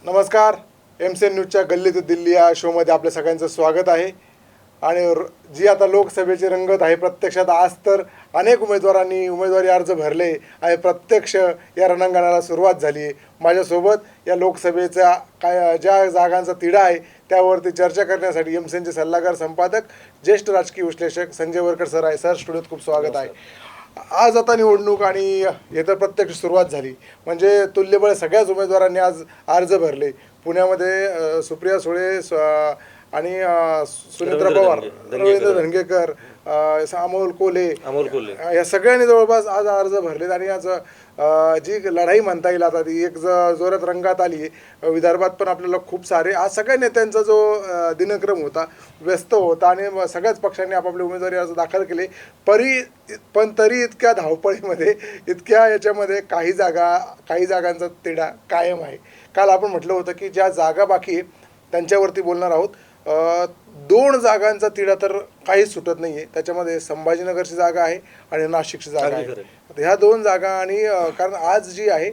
नमस्कार. एमसीएन न्यूजच्या गल्ली ते दिल्ली या शोमध्ये आपल्या सगळ्यांचं स्वागत आहे. आणि जी आता लोकसभेची रंगत आहे, प्रत्यक्षात आज तर अनेक उमेदवारांनी उमेदवारी अर्ज भरले आणि प्रत्यक्ष या रणांगणाला सुरुवात झाली आहे. माझ्यासोबत या लोकसभेचा ज्या जागांचा तिढा आहे त्यावरती चर्चा करण्यासाठी एमसीएनचे सल्लागार संपादक ज्येष्ठ राजकीय विश्लेषक संजय वरकर सर आहे. सर, स्टुडिओत खूप स्वागत आहे. आज आता निवडणूक आणि हे तर प्रत्यक्ष सुरुवात झाली, म्हणजे तुल्यबळ सगळ्याच उमेदवारांनी आज अर्ज भरले. पुण्यामध्ये सुप्रिया सुळे आणि सुनेत्रा पवार, रवींद्र धंगेकर, अमोल कोल्हे या सगळ्यांनी जवळपास आज अर्ज भरलेत. आणि आज जी लढाई म्हणता येईल आता ती एक जोरात रंगात आली आहे. विदर्भात पण आपल्याला खूप सारे आज सगळ्या नेत्यांचा जो दिनक्रम होता व्यस्त होता आणि सगळ्याच पक्षांनी आपापले उमेदवारी अर्ज दाखल केले. पण तरी इतक्या धावपळीमध्ये, इतक्या याच्यामध्ये काही जागांचा तिढा कायम आहे. काल आपण म्हटलं होतं की ज्या जागा बाकी आहे त्यांच्यावरती बोलणार आहोत. 2 जागांचा तिढा तर काहीच सुटत नाही आहे. त्याच्यामध्ये संभाजीनगरची जागा आहे आणि नाशिकची जागा आहे. ह्या 2 जागा आणि कारण आज जी आहे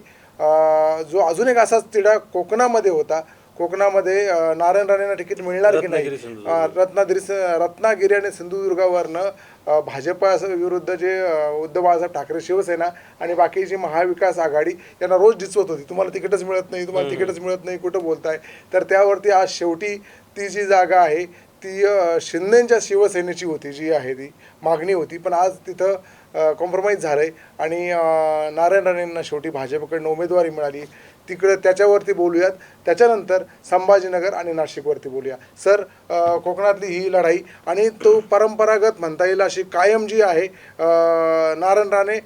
जो अजून एक असाच तिढा कोकणामध्ये होता. कोकणामध्ये नारायण राणेंना तिकीट मिळणार की नाही, रत्नागिरी आणि सिंधुदुर्गावरनं भाजपा विरुद्ध जे उद्धव बाळासाहेब ठाकरे शिवसेना आणि बाकीची महाविकास आघाडी यांना रोज डिचवत होती, तुम्हाला तिकीटच मिळत नाही, तुम्हाला तिकीटच मिळत नाही, कुठं बोलताय. तर त्यावरती आज शेवटी ती जी जागा आहे ती शिंदेंच्या शिवसेनेची होती, जी आहे ती मागणी होती. पण आज तिथं कॉम्प्रोमाइज झालं आहे आणि नारायण राणेंना शेवटी भाजपकडनं उमेदवारी मिळाली. तिकडे त्याच्यावरती बोलूयात. त्याच्यानंतर संभाजीनगर आणि नाशिकवरती बोलूया. सर, कोकणातली ही लढाई आणि तो परंपरागत म्हणता येईल अशी कायम जी आहे, नारायण राणे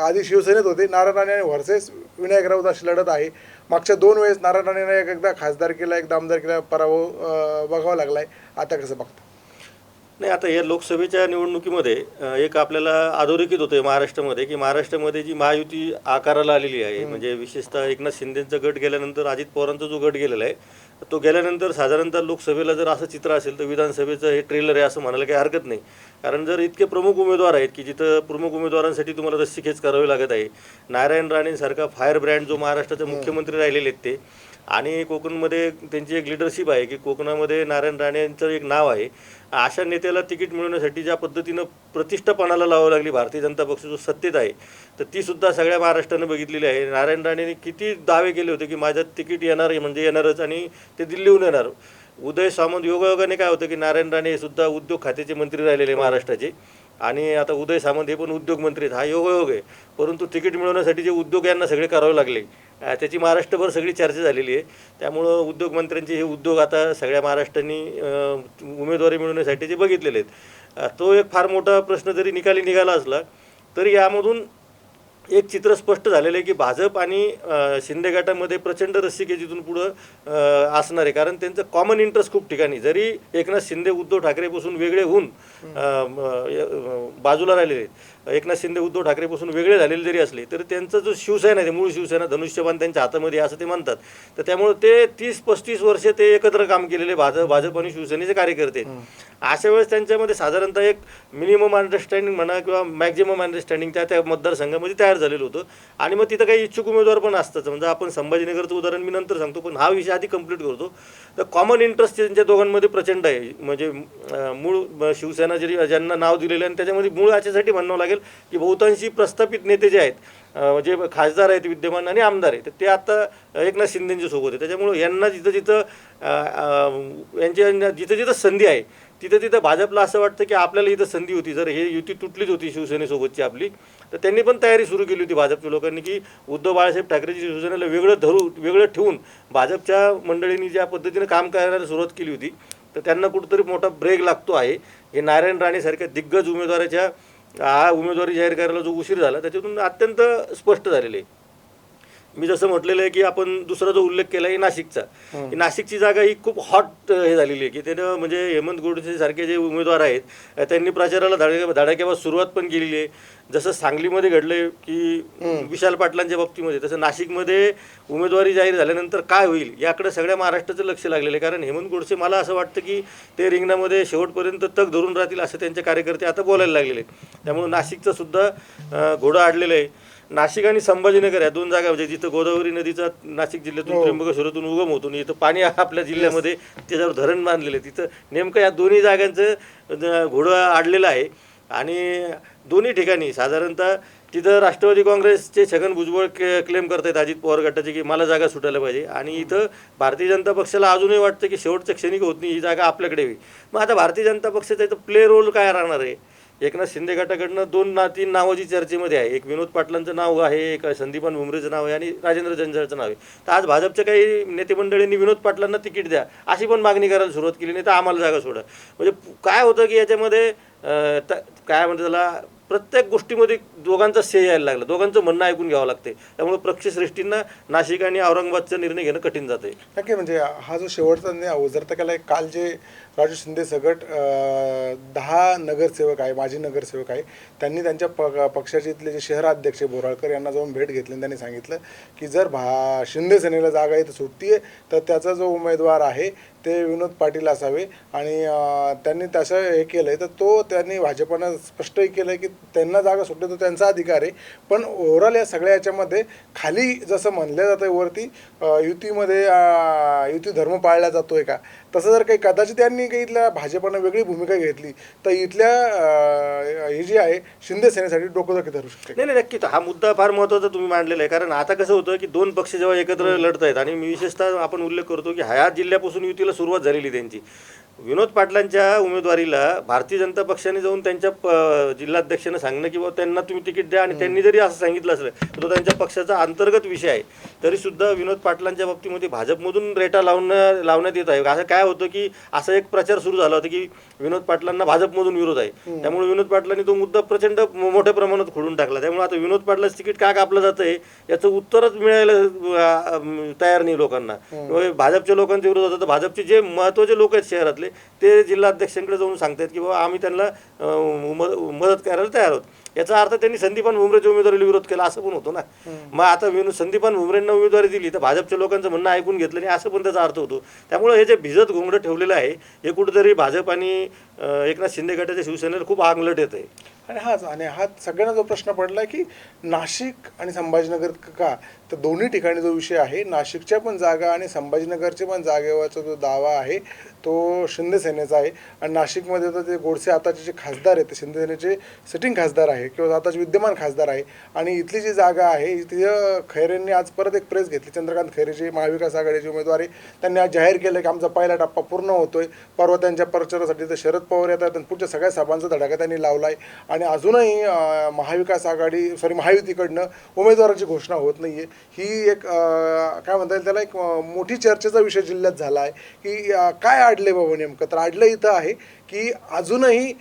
आधी शिवसेनेत होते, नारायण राणे आणि व्हर्सेस विनायक राऊत अशी लढत आहे. मागच्या 2 वेळेस नारायण राणेंना एकदा खासदारकीला एकदा आमदारकीला पराभव बघावा लागला आहे. आता कसं बघता? नाही, आता या लोकसभेच्या निवडणुकीमध्ये एक आपल्याला अधोरेखित होतं महाराष्ट्रामध्ये की महाराष्ट्रामध्ये जी महायुती आकाराला आलेली आहे, म्हणजे विशेषतः एकनाथ शिंदेंचा गट गेल्यानंतर अजित पवारांचा जो गट गेलेला आहे तो गेल्यानंतर साधारणतः लोकसभेला जर असं चित्र असेल तर विधानसभेचं हे ट्रेलर आहे असं म्हणायला काही हरकत नाही. कारण जर इतके प्रमुख उमेदवार आहेत की जिथं प्रमुख उमेदवारांसाठी तुम्हाला रस्सीखेच करावी लागत आहे. नारायण राणेंसारखा फायर ब्रँड जो महाराष्ट्राचे मुख्यमंत्री राहिलेले आहेत ते, आणि कोकणमध्ये त्यांची एक लिडरशिप आहे की कोकणामध्ये नारायण राणेंचं एक नाव आहे. अशा नेत्याला तिकीट मिळवण्यासाठी ज्या पद्धतीनं प्रतिष्ठा पणाला लावावी लागली भारतीय जनता पक्ष जो सत्तेत आहे, तर तीसुद्धा सगळ्या महाराष्ट्रानं बघितलेली आहे. नारायण राणेंनी किती दावे केले होते की माझ्यात तिकीट येणार आहे म्हणजे येणारच आणि ते दिल्लीहून येणार. उदय सामंत योगायोगाने काय होतं की नारायण राणे हे सुद्धा उद्योग खात्याचे मंत्री राहिलेले महाराष्ट्राचे, आणि आता उदय सामंत हे पण उद्योगमंत्री आहेत. हा योगायोग आहे. परंतु तिकीट मिळवण्यासाठी जे उद्योग यांना सगळे करावे लागले त्याची महाराष्ट्रभर सगळी चर्चा झालेली आहे. त्यामुळं उद्योगमंत्र्यांचे हे उद्योग आता सगळ्या महाराष्ट्रांनी उमेदवारी मिळवण्यासाठी जे बघितलेले आहेत, तो एक फार मोठा प्रश्न जरी निकाली निघाला असला तरी यामधून एक चित्र स्पष्ट झालेलं आहे की भाजप आणि शिंदे गटामध्ये प्रचंड रस्सीखेचीतून पुढं असणार आहे. कारण त्यांचं कॉमन इंटरेस्ट खूप ठिकाणी, जरी एकनाथ शिंदे उद्धव ठाकरेपासून वेगळे होऊन बाजूला राहिलेले आहेत, एकनाथ शिंदे उद्धव ठाकरेपासून वेगळे झालेले जरी असले तरी त्यांचा जो शिवसेना आहे, मूळ शिवसेना धनुष्यबाण त्यांच्या हातामध्ये असं ते म्हणतात. तर त्यामुळे ते 30-35 वर्षे ते एकत्र काम केलेले भाजप आणि शिवसेनेचे कार्यकर्ते. अशा वेळेस त्यांच्यामध्ये साधारणतः एक मिनिमम अंडरस्टँडिंग म्हणा किंवा मॅक्झिमम अंडरस्टँडिंग त्या मतदारसंघामध्ये तयार झालेलं होतं. आणि मग तिथं काही इच्छुक उमेदवार पण असतात. म्हणजे आपण संभाजीनगरचं उदाहरण मी नंतर सांगतो, पण हा विषय आधी कंप्लीट करतो. तर कॉमन इंटरेस्ट त्यांच्या दोघांमध्ये प्रचंड आहे. म्हणजे मूळ शिवसेना ज्यांना नाव दिलेलं आहे आणि त्याच्यामध्ये मूळ याच्यासाठी म्हणावं लागेल की बहुतांशी प्रस्थापित नेते जे आहेत, जे खासदार आहेत विद्यमान आणि आमदार आहेत, ते आता एकनाथ शिंदेंच्या सोबत आहे. त्याच्यामुळं यांना जिथं जिथं संधी आहे तिथं भाजपला असं वाटतं की आपल्याला इथं संधी होती, जर हे युती तुटलीच होती शिवसेनेसोबतची आपली, तर त्यांनी पण तयारी सुरू केली होती भाजपच्या लोकांनी की उद्धव बाळासाहेब ठाकरेची शिवसेनेला वेगळं ठेवून भाजपच्या मंडळींनी ज्या पद्धतीनं काम करायला सुरुवात केली होती, तर त्यांना कुठंतरी मोठा ब्रेक लागतो आहे. हे नारायण राणेसारख्या दिग्गज उमेदवाराच्या उमेदवारी जाहीर करायला जो उशीर झाला त्याच्यातून अत्यंत स्पष्ट झालेलं आहे. मी जसं म्हटलेलं आहे की आपण दुसरा जो उल्लेख केला आहे नाशिकचा, की नाशिकची जागा ही खूप हॉट हे झालेली आहे की त्यानं म्हणजे हेमंत गोडसे सारखे जे उमेदवार आहेत त्यांनी प्रचाराला धडाक्यावर सुरुवात पण केलेली आहे. जसं सांगलीमध्ये घडलं की विशाल पाटलांच्या बाबतीमध्ये, तसं नाशिकमध्ये उमेदवारी जाहीर झाल्यानंतर काय होईल याकडे सगळ्या महाराष्ट्राचं लक्ष लागलेलं आहे. कारण हेमंत गोडसे मला असं वाटतं की ते रिंगणामध्ये शेवटपर्यंत तग धरून राहतील असं त्यांचे कार्यकर्ते आता बोलायला लागलेले आहेत. त्यामुळे नाशिकचं सुद्धा घोडं आडलेलं आहे. नाशिक आणि संभाजीनगर या दोन जागा म्हणजे जिथं गोदावरी नदीचा नाशिक जिल्ह्यातून त्र्यंबकेश्वरातून उगम होतो आणि इथं पाणी आपल्या जिल्ह्यामध्ये त्याच्यावर धरण बांधलेलं आहे. तिथं नेमकं या दोन्ही जागांचं घोडं अडलेलं आहे आणि दोन्ही ठिकाणी साधारणतः तिथं राष्ट्रवादी काँग्रेसचे छगन भुजबळ क्लेम करतायत अजित पवार गटाचे की मला जागा सुटायला पाहिजे आणि इथं भारतीय जनता पक्षाला अजूनही वाटतं की शेवटच्या क्षणी होत नाही, ही जागा आपल्याकडे यावी. मग आता भारतीय जनता पक्षाचा इथं प्ले रोल काय राहणार आहे? एकनाथ शिंदे गटाकडनं तीन नावं जी चर्चेमध्ये आहे, एक विनोद पाटलांचं नाव आहे, एक संदीपान भुमरेचं नाव आहे आणि राजेंद्र जंजाळचं नाव आहे. तर आज भाजपच्या काही नेते मंडळींनी विनोद पाटलांना तिकीट द्या अशी पण मागणी करायला सुरुवात केली, नाही तर आम्हाला जागा सोडा. म्हणजे काय होतं की याच्यामध्ये काय म्हणतात त्याला, प्रत्येक गोष्टीमध्ये दोघांचा श्रेय यायला लागला, दोघांचं म्हणणं ऐकून घ्यावं लागते. त्यामुळे पक्षश्रेष्ठींना नाशिक आणि औरंगाबादचा निर्णय घेणं कठीण जातं. नक्की म्हणजे हा जो शेवटचा निर्णय ओझरता केला आहे, काल जे राजू शिंदे सगट 10 नगरसेवक आहे, माजी नगरसेवक आहे, त्यांनी त्यांच्या पक्षाचे इथले जे शहराध्यक्ष बोराळकर यांना जाऊन भेट घेतली आणि त्यांनी सांगितलं की जर शिंदे सेनेला जागा इथं सुटती आहे तर त्याचा जो उमेदवार आहे ते विनोद पाटील असावे आणि त्यांनी तसं हे केलं आहे. तर त्यांनी भाजपनं स्पष्टही केलं आहे की त्यांना जागा सुटली तो त्यांचा अधिकार आहे. पण ओव्हरऑल या सगळ्या याच्यामध्ये खाली जसं म्हणलं जातं वरती युतीमध्ये युती धर्म पाळला जातोय का, तसं जर काही कदाचित त्यांनी काही इथल्या भाजपनं वेगळी भूमिका घेतली तर इथल्या हे जी आहे शिंदे सेनेसाठी डोकं धरू शकते. नाही, नक्की हा मुद्दा फार महत्त्वाचा तुम्ही मांडलेला आहे. कारण आता कसं होतं की दोन पक्ष जेव्हा एकत्र लढत आहेत आणि मी विशेषतः आपण उल्लेख करतो की ह्या जिल्ह्यापासून युतीला सुरुवात झालेली त्यांची. विनोद पाटलांच्या उमेदवारीला भारतीय जनता पक्षाने जाऊन त्यांच्या जिल्हाध्यक्षांना सांगणं की बाबा त्यांना तुम्ही तिकीट द्या आणि त्यांनी जरी असं सांगितलं असलं तर तो त्यांच्या पक्षाचा अंतर्गत विषय आहे. तरीसुद्धा विनोद पाटलांच्या बाबतीमध्ये भाजपमधून रेटा लावण्यात येत आहे. असं काय होतं की असा एक प्रचार सुरू झाला होता की विनोद पाटलांना भाजपमधून विरोध आहे, त्यामुळे विनोद पाटलांनी तो मुद्दा प्रचंड मोठ्या प्रमाणात खोडून टाकला. त्यामुळे आता विनोद पाटलाचं तिकीट का कापलं जातं आहे याचं उत्तरच मिळायला तयार नाही लोकांना. भाजपच्या लोकांच्या विरोधात आता भाजपचे जे महत्त्वाचे लोक आहेत शहरातले ते जिल्हाध्यक्षांकडे जाऊन सांगतात की बाबा आम्ही त्यांना मदत करायला तयार आहोत. याचा अर्थ त्यांनी संदीपान भुमरेच्या उमेदवारीला विरोध केला असं पण होतो ना. मग आता संदीपान भुमरेंना उमेदवारी दिली तर भाजपच्या लोकांचं म्हणणं ऐकून घेतलं नाही असं पण त्याचा अर्थ होतो. त्यामुळे हे जे भिजत घोंगडं ठेवलेलं आहे हे कुठेतरी भाजप आणि एकनाथ शिंदे गटाच्या शिवसेनेला खूप आंगलट येत आहे. आणि हा सगळ्यांना जो प्रश्न पडला की नाशिक आणि संभाजीनगर का, तर दोन्ही ठिकाणी जो विषय आहे नाशिकच्या पण जागा आणि संभाजीनगरच्या पण जागेवरचा जो दावा आहे तो शिंदे सेनेचा आहे. आणि नाशिकमध्ये तर ते गोडसे आताचे जे खासदार आहेत ते शिंदे सेनेचे सिटिंग खासदार आहे किंवा आताचे विद्यमान खासदार आहे. आणि इथली जी जागा आहे तिथं खैरेंनी आज परत एक प्रेस घेतली. चंद्रकांत खैरे जे महाविकास आघाडीचे उमेदवार आहे त्यांनी आज जाहीर केलं की आमचा पहिला टप्पा पूर्ण होतोय. परवा त्यांच्या प्रचारासाठी तर शरद पवार येतात आणि पुढच्या सगळ्या सभांचा धडाका त्यांनी लावला आहे. आणि अजूनही महायुतीकडनं उमेदवाराची घोषणा होत नाही आहे. ही एक काय म्हणता येईल त्याला एक मोठी चर्चेचा विषय जिल्ह्यात झाला आहे की काय अडले बाबा नेमकं. तर अडलं इथं आहे की अजूनही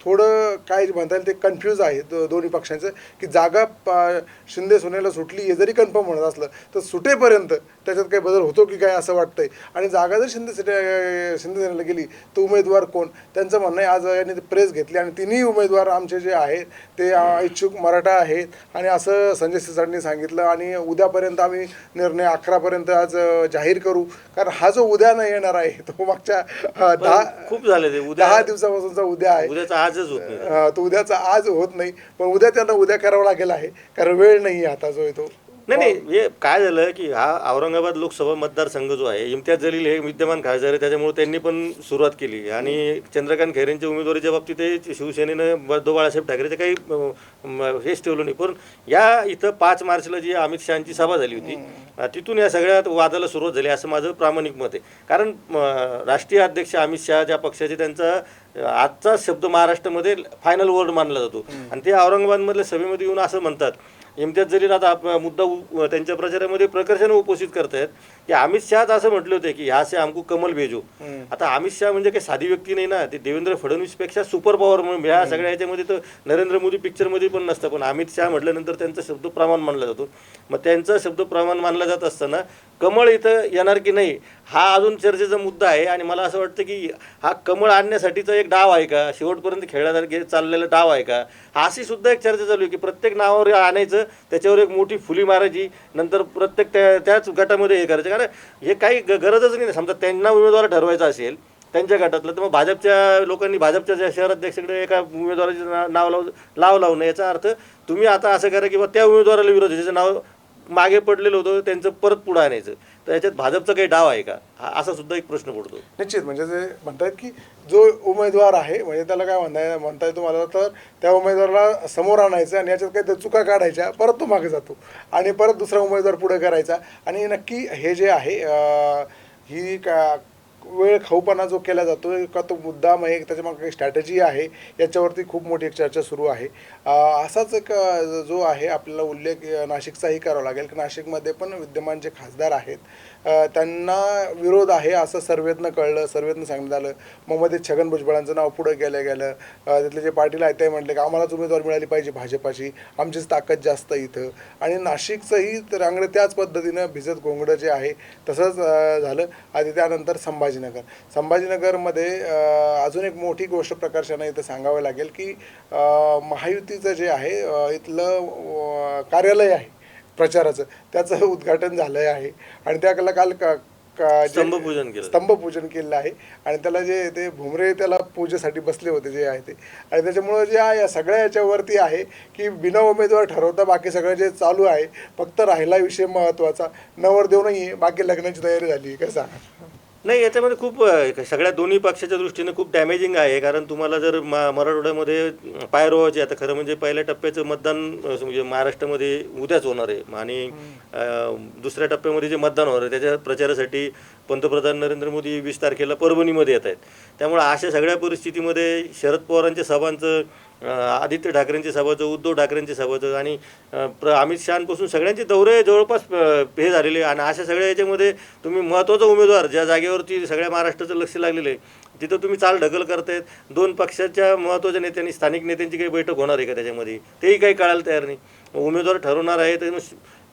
थोडं काय म्हणता येईल ते कन्फ्यूज आहे दोन्ही पक्षांचं की जागा शिंदे सोनेला सुटली हे जरी कन्फर्म म्हणत असलं तर सुटेपर्यंत त्याच्यात काही बदल होतो की काय असं वाटतंय. आणि जागा जर शिंदे सेनेला गेली तर उमेदवार कोण, त्यांचं म्हणणं आहे. आज यांनी प्रेस घेतली आणि तिन्ही उमेदवार आमचे जे आहेत ते इच्छुक मराठा आहेत आणि असं संजय सिरसाटनी सांगितलं. आणि उद्यापर्यंत आम्ही निर्णय 11पर्यंत आज जाहीर करू, कारण हा जो उद्या नाही येणार आहे तो मागच्या 10 दिवसापासूनचा उद्या आहे. उद्याचा आजच होत नाही. तो उद्याचा आज होत नाही, पण उद्या त्यांना उद्या करावं लागेल आहे कारण वेळ नाही आता जो येतो. नाही, हे काय झालं की हा औरंगाबाद लोकसभा मतदारसंघ जो आहे इम्तियाज जलील हे विद्यमान खासदार आहे त्याच्यामुळे त्यांनी पण सुरुवात केली. आणि चंद्रकांत खैरेंच्या उमेदवारीच्या बाबतीत ते शिवसेनेनं उद्धव बाळासाहेब ठाकरेचे काही हेच ठेवलं नाही. पण या इथं 5 मार्चला जी अमित शहाची सभा झाली होती तिथून या सगळ्या वादाला सुरुवात झाली असं माझं प्रामाणिक मत आहे. कारण राष्ट्रीय अध्यक्ष अमित शहा ज्या पक्षाचे त्यांचा आजचा शब्द महाराष्ट्रामध्ये फायनल वर्ड मानला जातो आणि ते औरंगाबादमधल्या सभेमध्ये येऊन असं म्हणतात. इम्तियाज जलील आता मुद्दा त्यांच्या प्रचारामध्ये प्रकर्षाने उपस्थित करतायत की अमित शहाच असं म्हटले होते की ह्या से हमको कमल भेजो. आता अमित शहा म्हणजे काही साधी व्यक्ती नाही ना, ते देवेंद्र फडणवीसपेक्षा सुपर पॉवर म्हणून ह्या सगळ्या ह्याच्यामध्ये तर नरेंद्र मोदी पिक्चरमध्ये पण नसतं. पण अमित शहा म्हटल्यानंतर त्यांचा शब्द प्रमाण मानला जातो. मग त्यांचा शब्द प्रमाण मानला जात असताना कमळ इथं येणार की नाही हा अजून चर्चेचा मुद्दा आहे. आणि मला असं वाटतं की हा कमळ आणण्यासाठीचा एक डाव आहे का, शेवटपर्यंत खेळण्यासारखे चाललेला डाव आहे का, अशी सुद्धा एक चर्चा चालू आहे की प्रत्येक नावावर आणायचं, त्याच्यावर एक मोठी फुली मारायची, नंतर प्रत्येक त्याच गटामध्ये हे करायचं. कारण हे काही गरजच नाही. समजा त्यांना उमेदवार ठरवायचा असेल त्यांच्या गटातलं, तर मग भाजपच्या लोकांनी भाजपच्या ज्या शहराध्यक्षाकडे एका उमेदवाराचे नाव लावू नये. याचा अर्थ तुम्ही आता असं करा की बा त्या उमेदवाराला विरोध आहे, ज्याचं नाव मागे पडलेलं होतं त्यांचं परत पुढं आणायचं. तर याच्यात भाजपचा काही डाव आहे का, असा सुद्धा एक प्रश्न पडतो. निश्चित, म्हणजे ते म्हणतायत की जो उमेदवार आहे म्हणजे त्याला काय म्हणताय तुम्हाला, तर त्या उमेदवाराला समोर आणायचं आणि याच्यात काही चुका काढायच्या, परत तो मागे जातो आणि परत दुसरा उमेदवार पुढे करायचा. आणि नक्की हे जे आहे ही का वेळ खाऊपणा जो केला जातो का तो मुद्दाम आहे, त्याच्यामागे काही स्ट्रॅटेजी आहे, याच्यावरती खूप मोठी एक चर्चा सुरू आहे. असाच एक जो आहे आपल्याला उल्लेख नाशिकचाही करावा लागेल की नाशिकमध्ये पण विद्यमान जे खासदार आहेत त्यांना विरोध आहे असं सर्वेतनं कळलं, सर्वेतनं सांगण्यात आलं. मग मध्ये छगन भुजबळांचं नाव पुढं गेलं. तिथले जे पाटील आहेत ते म्हटले की आम्हालाच उमेदवार मिळाली पाहिजे भाजपाची, आमचीच ताकद जास्त इथं. आणि नाशिकचंही रांगडं त्याच पद्धतीनं भिजत घोंगडं जे आहे तसंच झालं. आणि त्यानंतर संभाजीनगरमध्ये अजून एक मोठी गोष्ट प्रकर्षानं इथं सांगावं लागेल की महायुतीचं जे आहे इथलं कार्यालय आहे प्रचाराचं, त्याचं उद्घाटन झालं आहे आणि त्याला काल स्तंभपूजन केलं आहे. आणि त्याला जे ते भुमरे त्याला पूजेसाठी बसले होते जे आहे ते. आणि त्याच्यामुळं जे आहे सगळ्या याच्यावरती आहे की बिना उमेदवार ठरवता बाकी सगळं जे चालू आहे, फक्त राहिला विषय महत्त्वाचा, नवरदेव नाही आहे, बाकी लग्नाची तयारी झाली कसा. नाही, याच्यामध्ये खूप सगळ्या दोन्ही पक्षाच्या दृष्टीने खूप डॅमेजिंग आहे. कारण तुम्हाला जर मराठवाड्यामध्ये पाय रोवायचे, आता खरं म्हणजे पहिल्या टप्प्याचं मतदान म्हणजे महाराष्ट्रामध्ये उद्याच होणार आहे आणि दुसऱ्या टप्प्यामध्ये जे मतदान होणार आहे त्याच्या प्रचारासाठी पंतप्रधान नरेंद्र मोदी 20 तारखेला परभणीमध्ये येत आहेत. त्यामुळे अशा सगळ्या परिस्थितीमध्ये शरद पवारांच्या सभांचं, आदित्य ठाकरेंच्या सभाचं, उद्धव ठाकरेंच्या सभाचं आणि अमित शहापासून सगळ्यांचे दौरे जवळपास हे झालेले. आणि अशा सगळ्या याच्यामध्ये तुम्ही महत्त्वाचा उमेदवार ज्या जागेवरती सगळ्या महाराष्ट्राचं लक्ष लागलेलं आहे तिथं तुम्ही चाल ढकल करतायत. दोन पक्षाच्या महत्त्वाच्या नेत्यांनी, स्थानिक नेत्यांची काही बैठक होणार आहे का त्याच्यामध्ये, तेही काही कळायला तयार नाही. उमेदवार ठरवणार आहे तर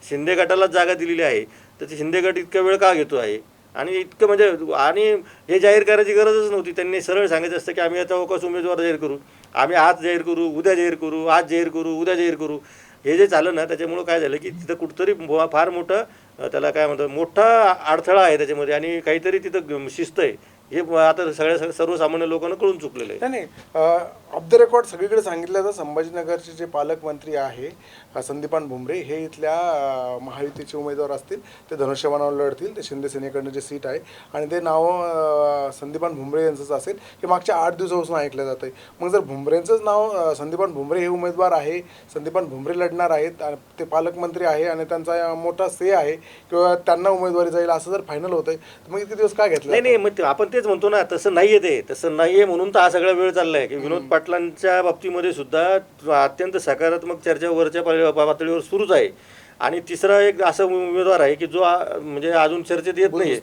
शिंदे गटालाच जागा दिलेली आहे, तर ते शिंदे गट इतका वेळ का घेतो आहे आणि इतकं म्हणजे. आणि हे जाहीर करायची गरजच नव्हती. त्यांनी सरळ सांगायचं असतं की आम्ही आता अवकाश उमेदवार जाहीर करू, आम्ही आज जाहीर करू, उद्या जाहीर करू, आज जाहीर करू, उद्या जाहीर करू. हे जे झालं ना त्याच्यामुळं काय झालं की तिथं कुठंतरी फार मोठं त्याला काय म्हणतात मोठा अडथळा आहे त्याच्यामध्ये आणि काहीतरी तिथं शिस्त आहे. हे आता सर्वसामान्य लोकांना कळून चुकलेलं आहे. नाही, ऑफ द रेकॉर्ड सगळीकडे सांगितलं तर संभाजीनगरचे जे पालकमंत्री आहे संदीपान भुमरे हे इथल्या महायुतीचे उमेदवार असतील, ते धनुष्यबाणावर लढतील. ते शिंदे सेनेकडनं जे सीट आहे आणि ते नाव संदीपान भुमरे यांचंच असेल हे मागच्या 8 दिवसापासून ऐकलं जातं आहे. मग जर भुमरेंचंच नाव संदीपान भुमरे हे उमेदवार आहे, संदीपान भुमरे लढणार आहेत, ते पालकमंत्री आहे आणि त्यांचा मोठा से आहे किंवा त्यांना उमेदवारी जाईल असं जर फायनल होतं आहे तर मग इतके दिवस काय घेतलं? नाही, मग आपण तेच म्हणतो ना, तसं नाही आहे ते, तसं नाही आहे म्हणून तर हा सगळा वेळ चालला आहे की विनोद पाटलांच्या बाबतीमध्ये सुद्धा अत्यंत सकारात्मक चर्चा वरच्या पातळीवर सुरूच आहे. आणि तिसरा एक असा उमेदवार आहे की जो म्हणजे अजून चर्चेत येत नाही,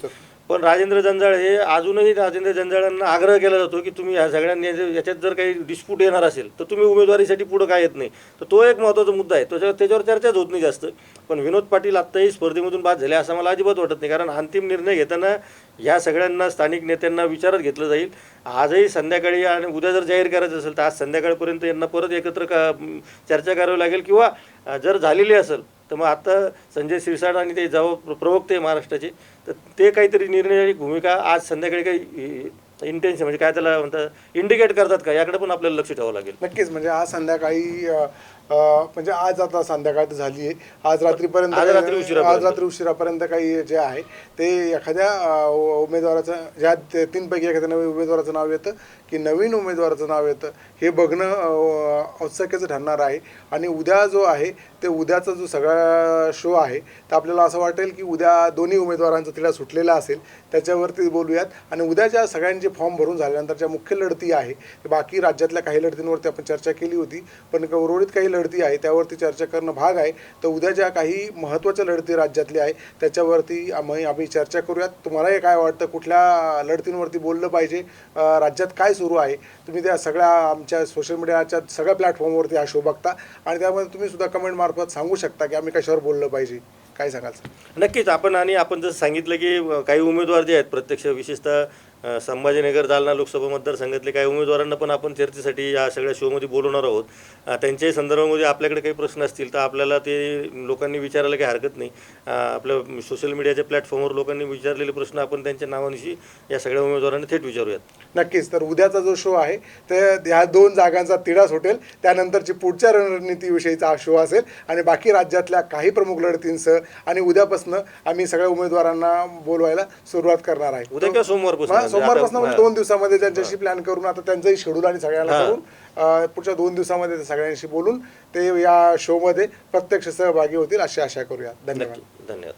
पण राजेंद्र जंजाळ हे अजूनही राजेंद्र जंजाळांना आग्रह केला जातो की तुम्ही ह्या सगळ्यांनी याच्यात जर काही डिस्प्यूट येणार असेल तर तुम्ही उमेदवारीसाठी पुढं काय येत नाही. तर तो एक महत्त्वाचा मुद्दा आहे, त्याच्यावर चर्चाच होत नाही जास्त. पण विनोद पाटील आत्ताही स्पर्धेमधून बाद झाले असं मला अजिबात वाटत नाही, कारण अंतिम निर्णय घेताना ह्या सगळ्यांना स्थानिक नेत्यांना विचारात घेतलं जाईल. आजही संध्याकाळी आणि उद्या जर जाहीर करायचं असेल तर आज संध्याकाळपर्यंत यांना परत एकत्र चर्चा करावी लागेल किंवा जर झालेली असेल तर मग आता संजय शिरसाट आणि ते प्रवक्ते महाराष्ट्राचे तर ते काहीतरी निर्णय आणि भूमिका आज संध्याकाळी काही इंटेन्शन म्हणजे काय त्याला म्हणतात इंडिकेट करतात का, याकडे पण आपल्याला लक्ष ठेवावं लागेल. नक्कीच, म्हणजे आज संध्याकाळी म्हणजे आज आता संध्याकाळ तर झाली आहे, आज रात्री उशिरापर्यंत काही जे आहे ते एखाद्या उमेदवाराचं ज्या 3पैकी एखाद्या नवीन उमेदवाराचं नाव येतं की नवीन उमेदवाराचं नाव येतं हे बघणं औत्सुक्याचं ठरणार आहे. आणि उद्या जो आहे ते उद्याचा जो सगळा शो आहे तर आपल्याला असं वाटेल की उद्या दोन्ही उमेदवारांचा तिला सुटलेला असेल त्याच्यावरती बोलूयात. आणि उद्याच्या सगळ्यांचे फॉर्म भरून झाल्यानंतरच्या मुख्य लढती आहे, बाकी राज्यातल्या काही लढतींवरती आपण चर्चा केली होती, पण उर्वरित काही लढती आहे त्यावरती चर्चा करणं भाग आहे. तर उद्या ज्या काही महत्त्वाच्या लढती राज्यातल्या आहे त्याच्यावरती आम्ही चर्चा करूयात. तुम्हालाही काय वाटतं, कुठल्या लढतींवरती बोललं पाहिजे, राज्यात काय सुरू आहे, तुम्ही त्या सगळ्या आमच्या सोशल मीडियाच्या सगळ्या प्लॅटफॉर्मवरती हा शो बघता आणि त्यामध्ये तुम्ही सुद्धा कमेंट मार्फत सांगू शकता की आम्ही कशावर बोललं पाहिजे. काय सांगाल? नक्कीच आपण जसं सांगितलं की काही उमेदवार जे आहेत प्रत्यक्ष विशेषतः संभाजीनगर जालना लोकसभा मतदारसंघातले काही उमेदवारांना पण आपण चर्चेसाठी या सगळ्या शोमध्ये बोलवणार आहोत. त्यांच्याही संदर्भामध्ये आपल्याकडे काही प्रश्न असतील तर आपल्याला ते लोकांनी विचारायला काही हरकत नाही. आपल्या सोशल मीडियाच्या प्लॅटफॉर्मवर लोकांनी विचारलेले प्रश्न आपण त्यांच्या नावानिशी या सगळ्या उमेदवारांना थेट विचारूयात. नक्कीच. तर उद्याचा जो शो आहे ते ह्या 2 जागांचा तिढा सुटेल, त्यानंतरची पुढच्या रणनीतीविषयीचा हा शो असेल आणि बाकी राज्यातल्या काही प्रमुख लढतींसह आणि उद्यापासून आम्ही सगळ्या उमेदवारांना बोलवायला सुरुवात करणार आहे. उद्या किंवा सोमवारपासून सोमवारपासून म्हणजे 2 दिवसामध्ये त्यांच्याशी प्लॅन करून आता त्यांचंही शेड्यूल आणि सगळ्यांना करून पुढच्या 2 दिवसामध्ये सगळ्यांशी बोलून ते या शोमध्ये प्रत्यक्ष सहभागी होतील अशी आशा करूया. धन्यवाद. धन्यवाद.